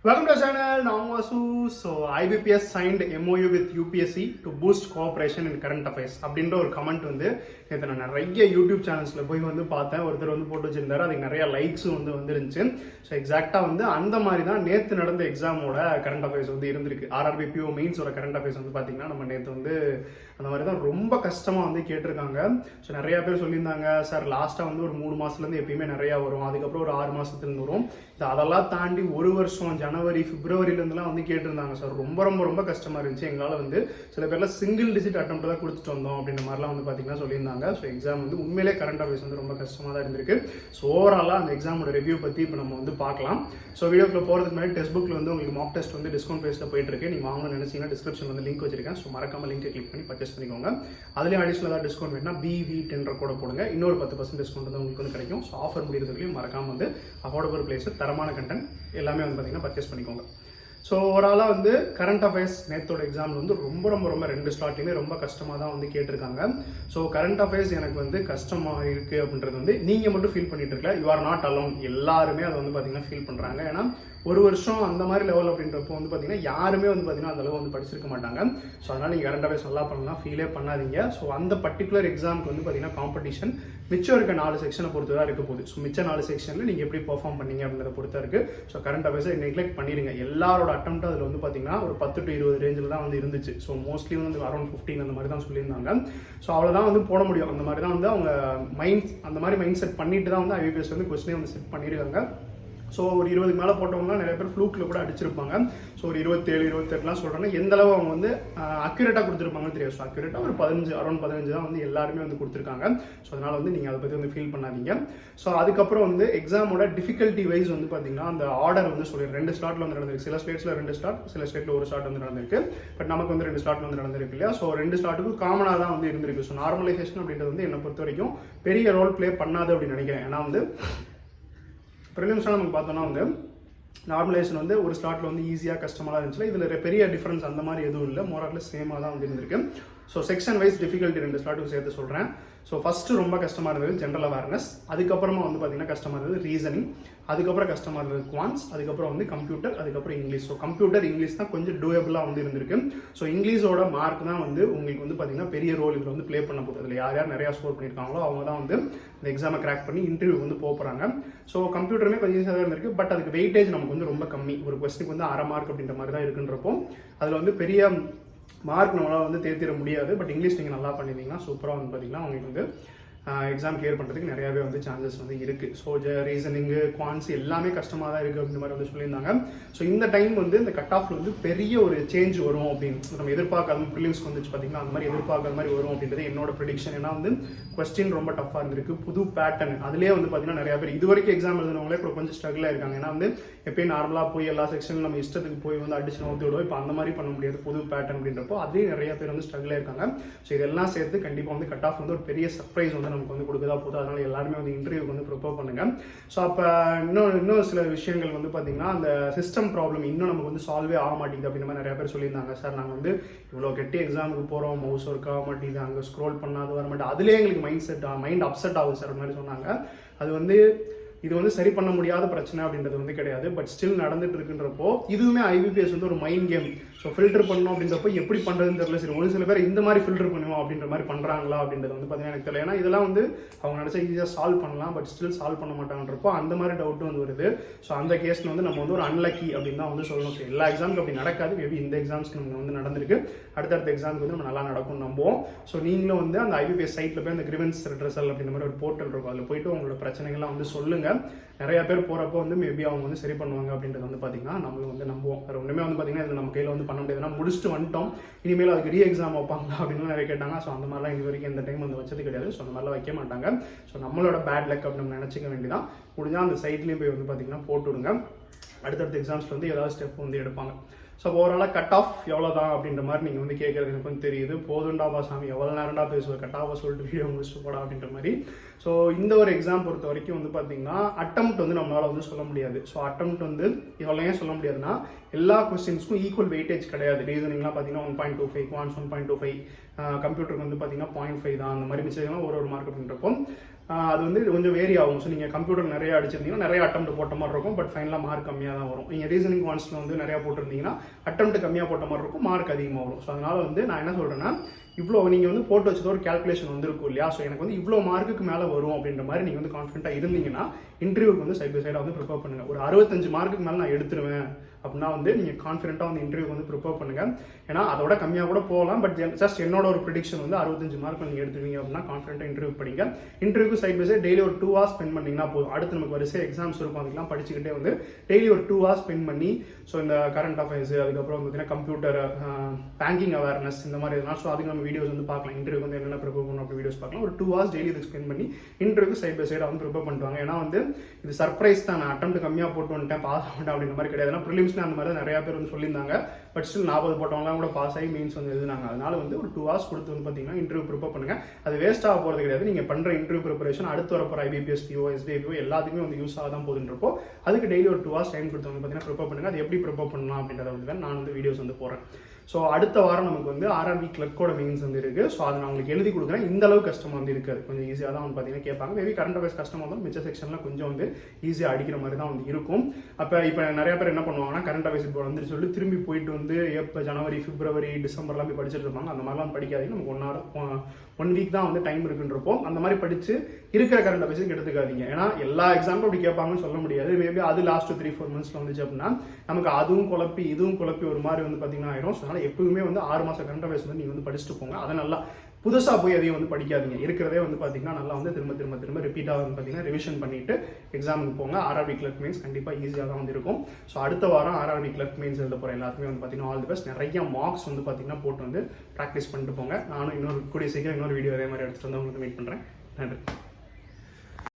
Welcome to the channel. Now Vasu. So IBPS signed MOU with UPSC to boost cooperation in current affairs. அப்படின்ற ஒரு comment வந்து நேற்று நான் நிறைய YouTube சேனல்ஸில் போய் வந்து பார்த்தேன். ஒருத்தர் வந்து போட்டு வச்சிருந்தாரு. அதுக்கு நிறைய லைக்ஸும் வந்துருந்துச்சு. ஸோ எக்ஸாக்டாக வந்து அந்த மாதிரி தான் நேற்று நடந்த எக்ஸாமோட கரண்ட் அஃபேர்ஸ் வந்து இருந்திருக்கு. ஆர்ஆர்பி பிஓ மெயின்ஸோட கரண்ட் அஃபேர்ஸ் வந்து பார்த்தீங்கன்னா நம்ம நேற்று வந்து அந்த மாதிரி தான் ரொம்ப கஷ்டமாக வந்து கேட்டிருக்காங்க. ஸோ நிறையா பேர் சொல்லியிருந்தாங்க, சார் லாஸ்ட்டாக வந்து ஒரு 3 மாதத்துலேருந்து எப்பயுமே நிறையா வரும், அதுக்கப்புறம் ஒரு 6 மாதத்துலேருந்து வரும், அதெல்லாம் தாண்டி ஒரு வருஷம் ஜனவரி பிப்ரவரியிலேருந்துலாம் வந்து கேட்டிருந்தாங்க சார். ரொம்ப ரொம்ப ரொம்ப கஷ்டமாக இருந்துச்சு. எங்களால் வந்து சில பேர்லாம் சிங்கிள் டிஜிட் அட்டெம்ப்ட் தான் கொடுத்துட்டு வந்தோம் அப்படின்ற மாதிரிலாம் வந்து பார்த்தீங்கன்னா சொல்லியிருந்தாங்க. ஸோ எக்ஸாம் வந்து உண்மையிலே கரண்ட் அஃபேர்ஸ் வந்து ரொம்ப கஷ்டமாக தான் இருந்திருக்கு. ஸோ ஓவராலாக அந்த எக்ஸாமோட ரிவ்யூ பற்றி இப்போ நம்ம வந்து பார்க்கலாம். ஸோ வீடியோக்குள்ள போகிறதுக்கு முன்னாடி டெஸ்ட் புக்கில் வந்து உங்களுக்கு மாக் டெஸ்ட் வந்து டிஸ்கவுண்ட் ப்ரைஸில் போயிட்டு இருக்கு. நீங்கள் வாங்கணும்னு நினைச்சீங்கன்னா டிஸ்கிரிப்ஷன் வந்து லிங்க் வச்சிருக்கேன். ஸோ மறக்காம லிங்க் கிளிக் பண்ணி பர்ச்சேஸ் பண்ணிக்கோங்க. அதுலேயும் அடிஷனலாக டிஸ்கவுண்ட் வேணும்னா BV10 கூட போடுங்க. இன்னொரு 10% டிஸ்கவுண்ட் வந்து உங்களுக்கு வந்து கிடைக்கும். ஸோ ஆஃபர் முடிகிறதுலையும் மறக்காம வந்து அஃபோர்டபுள் பிளேஸ் தரமான கண்டென்ட் எல்லாமே வந்து பார்த்தீங்கன்னா பர்ச்சேஸ் பண்ணிக்கோங்க. ஸோ ஓவராலாக வந்து கரண்ட் அஃபேர்ஸ் நேற்றோட எக்ஸாமில் வந்து ரொம்ப ரொம்ப ரொம்ப 2 ஸ்லாட்லையுமே ரொம்ப கஷ்டமாக தான் வந்து கேட்டிருக்காங்க. ஸோ கரண்ட் அஃபேர்ஸ் எனக்கு வந்து கஷ்டமாக இருக்குது அப்படின்றது வந்து நீங்கள் மட்டும் ஃபீல் பண்ணிட்டு இருக்கல, யூ ஆர் நாட் அலோன். எல்லாருமே அதை வந்து பார்த்தீங்கன்னா ஃபீல் பண்ணுறாங்க. ஏன்னா ஒரு வருஷம் அந்த மாதிரி லெவல் அப்படின்றப்போ வந்து பார்த்தீங்கன்னா யாருமே வந்து பார்த்தீங்கன்னா அந்த அளவு வந்து படிச்சிருக்க மாட்டாங்க. ஸோ அதனால் நீங்கள் கரண்ட் அஃபேர்ஸ் நல்லா பண்ணலாம், ஃபீலே பண்ணாதீங்க. ஸோ அந்த பர்டிகுலர் எக்ஸாமுக்கு வந்து பார்த்தீங்கன்னா காம்படிஷன் மிச்சம் இருக்க 4 செக்ஷனை பொறுத்து தான் இருக்க போகுது. ஸோ மிச்ச 4 செக்ஷனில் நீங்கள் எப்படி பெர்ஃபார்ம் பண்ணீங்க அப்படின்றத பொறுத்தா இருக்குது. ஸோ கரண்ட் அஃபேர்ஸை நெக்லெக்ட் பண்ணிடுங்க. எல்லாரோட அட்டெம்ப்ட் அதில் வந்து பார்த்தீங்கன்னா ஒரு 10 to 20 ரேஞ்சில் தான் வந்து இருந்துச்சு. ஸோ மோஸ்ட்லி வந்து அரௌண்ட் 15 அந்த மாதிரி தான் சொல்லியிருந்தாங்க. ஸோ அவ்வளோதான் வந்து போட முடியும். அந்த மாதிரி தான் வந்து அவங்க அந்த மாதிரி மைண்ட் செட் பண்ணிட்டு தான் வந்து IBPS வந்து கொஸ்டினே வந்து செட் பண்ணியிருக்காங்க. ஸோ ஒரு 20 மேலே போட்டவங்கலாம் நிறைய பேர் ஃப்ளூக்கில் கூட அடிச்சிருப்பாங்க. ஸோ ஒரு 27, 28 சொல்கிறாங்க. எந்த அளவு அவங்க வந்து அக்யூரேட்டாக கொடுத்துருப்பாங்கன்னு தெரியாது. ஸோ அக்யூரேட்டாக ஒரு 15, அரௌண்ட் 15 தான் வந்து எல்லாருமே வந்து கொடுத்துருக்காங்க. ஸோ அதனால் வந்து நீங்கள் அதை பற்றி வந்து ஃபீல் பண்ணாதீங்க. ஸோ அதுக்கப்புறம் வந்து எக்ஸாமோட டிஃபிகல்ட்டி வைஸ் வந்து பார்த்தீங்கன்னா அந்த ஆர்டர் வந்து சொல்லிடுறேன். 2 ஸ்லாட்டில் வந்து நடந்திருக்கு. சில ஸ்டேட்ஸில் 2 ஸ்லாட், சில ஸ்டேட்டில் 1 ஸ்லாட் வந்து நடந்திருக்கு. பட் நமக்கு வந்து 2 ஸ்லாட் வந்து நடந்திருக்கு இல்லையா. ஸோ 2 ஸ்லாட்டுக்கும் காமனாக தான் வந்து இருந்திருக்கு. ஸோ நார்மலைசேஷன் அப்படின்றது வந்து என்னை பொறுத்த வரைக்கும் பெரிய ரோல் ப்ளே பண்ணாது அப்படின்னு நினைக்கிறேன். ஏன்னா வந்து ப்ரிலிம்ஸ்லாம் நமக்கு பார்த்தோன்னா வந்து நார்மலைசேஷன் வந்து ஒரு ஸ்லாட்டில் வந்து ஈஸியாக கஷ்டமாக இருந்துச்சு. இதில் பெரிய டிஃப்ரென்ஸ் அந்த மாதிரி எதுவும் இல்லை, மோரார்லெஸ் சேமாக தான் வந்து இருந்திருக்கு. ஸோ செக்ஷன் வைஸ் டிஃபிகல்ட்டி 2 ஸ்லாட்டுக்கு சேர்த்து சொல்கிறேன். ஸோ ஃபஸ்ட்டு ரொம்ப கஷ்டமாக இருந்தது ஜென்ரல் அவேர்னஸ், அதுக்கப்புறமா வந்து பார்த்தீங்கன்னா கஷ்டமாக இருந்தது ரீசனிங், அதுக்கப்புறம் கஷ்டமாக இருந்தது குவான்ஸ், அதுக்கப்புறம் வந்து கம்ப்யூட்டர், அதுக்கப்புறம் இங்கிலீஷ். ஸோ கம்ப்யூட்டர் இங்கிலீஷ் தான் கொஞ்சம் டூயபிளாக வந்து இருந்திருக்கு. ஸோ இங்கிலீஷோட மார்க் தான் வந்து உங்களுக்கு வந்து பார்த்தீங்கன்னா பெரிய ரோல் இதில் வந்து ப்ளே பண்ண போகுது. அதில் யார் யார் நிறையா ஸ்கோர் பண்ணியிருக்காங்களோ அவங்க தான் வந்து இந்த எக்ஸாமை கிராக் பண்ணி இன்டர்வியூ வந்து போகிறாங்க. ஸோ கம்ப்யூட்டருமே கொஞ்சம் ஈஸியாக தான் இருந்திருக்கு. பட் அதுக்கு வெயிட்டேஜ் நமக்கு வந்து ரொம்ப கம்மி. ஒரு கொஸ்டினுக்கு வந்து 1/2 மார்க் அப்படின்ற மாதிரி தான் இருக்குன்றப்போ அதில் வந்து பெரிய மார்க் நம்மளால் வந்து தேர்த்திட முடியாது. பட் இங்கிலீஷ் நீங்கள் நல்லா பண்ணியிருந்தீங்கன்னா சூப்பராக வந்து பார்த்தீங்கன்னா உங்களுக்கு வந்து எக்ஸாம் கிளியர் பண்ணுறதுக்கு நிறையாவே வந்து சான்சஸ் வந்து இருக்குது. ஸோ ரீசனிங்கு குவான்ஸ் எல்லாமே கஷ்டமாக தான் இருக்குது அப்படின்ற மாதிரி வந்து சொல்லியிருந்தாங்க. ஸோ இந்த டைம் வந்து இந்த கட் ஆஃப்ல வந்து பெரிய ஒரு சேஞ்ச் வரும் அப்படின்னு நம்ம எதிர்பார்க்காத ப்ரிலிம்ஸ்க்கு வந்துச்சு பார்த்தீங்கன்னா அந்த மாதிரி எதிர்பார்க்காத மாதிரி வரும் அப்படின்றது என்னோட ப்ரெடிக்ஷன். ஏன்னா வந்து கொஸ்டின் ரொம்ப டஃப்பாக இருந்திருக்கு, புது பேட்டர்ன். அதுலேயே வந்து பார்த்தீங்கன்னா நிறைய பேர் இது வரைக்கும் எக்ஸாம் எழுதுனவங்களே இப்போ கொஞ்சம் ஸ்ட்ரகிளாக இருக்காங்க. ஏன்னா வந்து எப்பயும் நார்மலாக போய் எல்லா செக்ஷனும் நம்ம இஷ்டத்துக்கு போய் வந்து அடிச்சு நோத்தி விடுவோம். இப்போ அந்த மாதிரி பண்ண முடியாது, புது பேட்டர்ன் அப்படின்றப்போ அதுலேயும் நிறைய பேர் வந்து ஸ்ட்ரகிளாக இருக்காங்க. ஸோ இதெல்லாம் சேர்த்து கண்டிப்பாக வந்து கட் ஆஃப் வந்து ஒரு பெரிய சர்ப்ரைஸ் வந்து நமக்கு வந்து கொடுக்குதா போதும். அதனால எல்லாருமே வந்து இன்டர்வியூக்கு வந்து ப்ரிப்பேர் பண்ணுங்க. ஸோ அப்போ இன்னும் சில விஷயங்கள் வந்து பார்த்தீங்கன்னா அந்த சிஸ்டம் ப்ராப்ளம் இன்னும் நமக்கு வந்து சால்வே ஆக மாட்டேங்குது அப்படின்ற மாதிரி நிறைய பேர் சொல்லியிருந்தாங்க. சார் நாங்கள் வந்து இவ்வளோ கெட்டி எக்ஸாமுக்கு போகிறோம், மவுஸ் ஒர்க் ஆக மாட்டேங்குது, அங்கே ஸ்க்ரோல் பண்ணாது வர மாட்டேன், அதுலேயே எங்களுக்கு மைண்ட் அப்செட் ஆகுது சார் மாதிரி சொன்னாங்க. அது வந்து இது வந்து சரி பண்ண முடியாத பிரச்சனை அப்படின்றது வந்து கிடையாது. பட் ஸ்டில் நடந்துட்டு இருக்குன்றப்போ இதுவுமே IBPS வந்து ஒரு மைண்ட் கேம். ஸோ ஃபில்டர் பண்ணணும் அப்படின்றப்போ எப்படி பண்ணுறதுன்னு தெரியல. சரி, ஒரு சில பேர் இந்த மாதிரி ஃபில்டர் பண்ணுவோம் அப்படின்ற மாதிரி பண்ணுறாங்களா அப்படின்றது வந்து பார்த்தீங்கன்னா எனக்கு தெரியல. ஏன்னா இதெல்லாம் வந்து அவங்க நினச்சா ஈஸியாக சால்வ் பண்ணலாம், பட் ஸ்டில் சால்வ் பண்ண மாட்டாங்கன்றப்போ அந்த மாதிரி டவுட் வந்து வருது. ஸோ அந்த கேஸில் வந்து நம்ம வந்து ஒரு அன்லக்கி அப்படின்னு தான் வந்து சொல்லணும். ஸோ எல்லா எக்ஸாமுக்கு அப்படி நடக்காது. மேபி இந்த எக்ஸாம்ஸ்க்கு நமக்கு வந்து நடந்திருக்கு. அடுத்தடுத்த எக்ஸாமுக்கு வந்து நம்ம நல்லா நடக்கும் நம்புவோம். ஸோ நீங்களும் வந்து அந்த IBPS சைட்டில் போய் அந்த கிரிவன்ஸ் ரெட்ரஸல் அப்படின்ற மாதிரி ஒரு போர்ட்டல் இருக்கும், அதில் போயிட்டு உங்களோட பிரச்சனைகள்லாம் வந்து சொல்லுங்கள். நிறைய பேர் போகிறப்போ வந்து மேபி அவங்க வந்து சரி பண்ணுவாங்க அப்படின்றது வந்து பார்த்தீங்கன்னா நம்மளும் வந்து நம்புவோம். வேறு ஒன்றுமே வந்து பார்த்தீங்கன்னா இதில் நம்ம கையில் வந்து பண்ண முடியாதுன்னா முடிச்சுட்டு வந்துட்டோம், இனிமேல் அதுக்கு எக்ஸாம் வைப்பாங்க அப்படின்னு நிறைய கேட்டாங்க. ஸோ அந்த மாதிரிலாம் இது வரைக்கும் எந்த டைம் வந்து வச்சது கிடையாது. ஸோ அந்த மாதிரிலாம் வைக்க மாட்டாங்க. ஸோ நம்மளோட பேட் லக் அப்படின்னு நினச்சிக்க வேண்டியதான். முடிஞ்சால் அந்த சைட்லேயும் போய் வந்து பார்த்தீங்கன்னா போட்டு விடுங்க. அடுத்தடுத்த எக்ஸாம்ஸில் வந்து ஏதாவது ஸ்டெப் வந்து எடுப்பாங்க. ஸோ ஓவராலாக கட் ஆஃப் எவ்வளோ தான் அப்படின்ற மாதிரி நீங்கள் வந்து கேட்குறது எனக்கு வந்து தெரியுது. போதுண்டாபா சாமி எவ்வளோ நேரம்டா பேசுவேன், கட் ஆஃபாக சொல்லிட்டு வீடியோ முடிச்சுட்டு போடா அப்படின்ற மாதிரி. ஸோ இந்த ஒரு எக்ஸாம் பொறுத்த வரைக்கும் வந்து பார்த்தீங்கன்னா அட்டெம்ப்ட் வந்து நம்மளால் வந்து சொல்ல முடியாது. ஸோ அட்டெம்ப்ட் வந்து எவ்வளோ ஏன் சொல்ல முடியாதுன்னா எல்லா கொஸ்டின்ஸ்க்கும் ஈக்குவல் வெயிட்டேஜ் கிடையாது. ரீசனிங்லாம் பார்த்தீங்கன்னா 1.25, குவான்ஸ் 1.25, கம்ப்யூட்டருக்கு வந்து பார்த்தீங்கன்னா 0.5 தான். அந்த மாதிரி மிச்சம் ஒரு மார்க் அப்படின்றப்போ அது வந்து கொஞ்சம் வேரி ஆகும். ஸோ நீங்கள் கம்ப்யூட்டர் நிறைய அடிச்சிருந்தீங்கன்னா நிறைய அட்டெம்ப்ட் போட்ட மாதிரி இருக்கும், பட் ஃபைனலாக மார்க் கம்மியாக தான் வரும். நீங்கள் ரீசனிங் குவான்ஸில் வந்து நிறையா போட்டிருந்தீங்கன்னா அட்டெம்ப்ட் கம்மியாக போட்ட மாதிரி இருக்கும், மார்க் அதிகமாக வரும். ஸோ அதனால் வந்து நான் என்ன சொல்கிறேன்னா, இவ்வளோ நீங்கள் வந்து போட்டு வச்சது ஒரு கேல்குலேஷன் வந்துருக்கும் இல்லையா. ஸோ எனக்கு வந்து இவ்வளோ மார்க்குக்கு மேலே வரும் அப்படின்ற மாதிரி நீங்கள் வந்து கான்ஃபிடென்ட்டாக இருந்தீங்கன்னா இன்டர்வியூக்கு வந்து சைட் பை சைடாக வந்து ப்ரிப்பேர் பண்ணுங்கள். ஒரு 65 மார்க்குக்கு மேலே நான் எடுத்துருவேன் அப்படின்னா வந்து நீங்கள் கான்ஃபிடென்ட்டாக வந்து இன்டர்வியூக்கு வந்து ப்ரிப்பேர் பண்ணுங்கள். ஏன்னா அதோட கம்மியாக கூட போகலாம், பட் ஜஸ்ட் என்னோட ஒரு ப்ரிடிக்ஷன் வந்து 65 மார்க் நீங்கள் எடுத்துருவீங்க அப்படின்னா கான்ஃபிடென்ட்டாக இன்டர்வியூ படிங்க. இன்டர்வியூக்கு சைட் பை சைட் டெய்லி ஒரு 2 hours ஸ்பெண்ட் பண்ணிங்கன்னா போதும். அடுத்து நமக்கு வரிசை எக்ஸாம்ஸ் இருக்கும், அதுக்கெல்லாம் படிச்சுக்கிட்டே வந்து டெய்லி ஒரு 2 hours ஸ்பெண்ட் பண்ணி ஸோ இந்த கரண்ட் அஃபேர்ஸ், அதுக்கப்புறம் பார்த்தீங்கன்னா கம்ப்யூட்டர், பேங்கிங் அவேர்னஸ் இந்த மாதிரி எதுனா ஸோ அதுக்கு நம்ம வீடியோஸ் வந்து பார்க்கலாம். இன்டர்வியூ வந்து என்னென்ன ப்ரிப்பேர் பண்ணணும் அப்படி வீடியோஸ் பார்க்கலாம். ஒரு 2 hours டெய்லி இதுக்கு ஸ்பெண்ட் பண்ணி இன்டர்வியூக்கு சைட் பை சைடாக வந்து ப்ரிப்பேர் பண்ணுவாங்க. ஏன்னா வந்து இது சர்ப்ரைஸ் தான், நான் அட்டெம்ப்ட் கம்மியாக போட்டு வந்துட்டேன் பாஸ் ஆகிட்டேன் அப்படின்ற மாதிரி கிடையாது. ஏன்னா ப்ரிலிம்ஸ்ல அந்த மாதிரி நிறைய பேர் வந்து சொல்லியிருந்தாங்க, பட் ஸ்டில் 40 போட்டவங்களாம் கூட பாஸ் ஆகி மீன்ஸ் வந்து எழுதுனாங்க. அதனால வந்து ஒரு 2 hours கொடுத்து வந்து பார்த்தீங்கன்னா இன்டர்வியூ ப்ரிப்பேர் பண்ணுங்க. அது வேஸ்ட் ஆக போகிறது கிடையாது. நீங்கள் பண்ணுற இன்டர்வியூ ப்ரிப்பரேஷன் அடுத்து வரப்போகிற IBPS PO SDIPO எல்லாத்துக்குமே வந்து யூஸ் ஆக தான் போகுதுன்றப்போ அதுக்கு டெய்லி ஒரு 2 hours டைம் கொடுத்து வந்து பார்த்தீங்கன்னா ப்ரிப்பேர் பண்ணுங்க. அது எப்படி ப்ரிப்பேர் பண்ணலாம் அப்படின்றத வந்து நான் வந்து வீடியோஸ் வந்து போகிறேன். ஸோ அடுத்த வாரம் நமக்கு வந்து RRB கிளர்க்கோட மெயின்ஸ் வந்து இருக்குது. ஸோ அதை நான் உங்களுக்கு எழுதி கொடுக்குறேன். இந்த அளவுக்கு கஷ்டமாக வந்து இருக்காது, கொஞ்சம் ஈஸியாக தான் வந்து பார்த்தீங்கன்னா கேட்பாங்க. மேபி கரண்ட் அஃபேர்ஸ் கஷ்டமாக இருந்தாலும் மிச்ச செக்ஷனில் கொஞ்சம் வந்து ஈஸியாக அடிக்கிற மாதிரி தான் வந்து இருக்கும். இப்போ நிறைய பேர் என்ன பண்ணுவாங்கன்னா கரண்ட் அஃபேர்ஸ் இப்போ வந்து சொல்லி திரும்பி போயிட்டு வந்து எப்போ ஜனவரி, பிப்ரவரி, டிசம்பர்லாம் போய் படிச்சுட்டு இருப்பாங்க. அந்த மாதிரிலாம் படிக்காதீங்க. நமக்கு 1 week தான் வந்து டைம் இருக்குன்றப்போ அந்த மாதிரி படித்து இருக்கிற கரண்ட் அஃபேர்ஸுக்கு எடுத்துக்காதீங்க. ஏன்னா எல்லா எக்ஸாம்பிளும் அப்படி கேட்பாங்கன்னு சொல்ல முடியாது. மேபி அது லாஸ்ட் 3-4 monthsல வந்துச்சு அப்படின்னா நமக்கு அதுவும் குழப்பி இதுவும் குழப்பி ஒரு மாதிரி வந்து பார்த்தீங்கன்னா ஆயிரும். ஸோ அதனால் எப்பவுமே வந்து 6 மாதம் கரண்ட் அஃபேர்ஸ் வந்து நீங்கள் வந்து படிச்சுட்டு போங்க. அதை நல்லா புதுசாக போய் அதையும் வந்து படிக்காதீங்க. இருக்கிறதே வந்து பார்த்தீங்கன்னா நல்லா வந்து திரும்ப ரிப்பீட்டாக வந்து பார்த்தீங்கன்னா ரிவிஷன் பண்ணிட்டு எக்ஸாமுக்கு போங்க. RRB கிளர்க் மீன்ஸ் கண்டிப்பாக ஈஸியாக தான் வந்து இருக்கும். ஸோ அடுத்த வாரம் RRB கிளர்க் மீன்ஸ் எழுத போகிற எல்லாருக்குமே வந்து பார்த்தீங்கன்னா ஆல் தி பெஸ்ட். நிறைய மார்க்ஸ் வந்து பார்த்தீங்கன்னா போட்டு வந்து ப்ராக்டிஸ் பண்ணிட்டு போங்க. நானும் கூடிய சீக்கிரம் இன்னொரு வீடியோ அதே மாதிரி எடுத்துகிட்டு வந்து உங்களுக்கு மீட் பண்ணுறேன். நன்றி.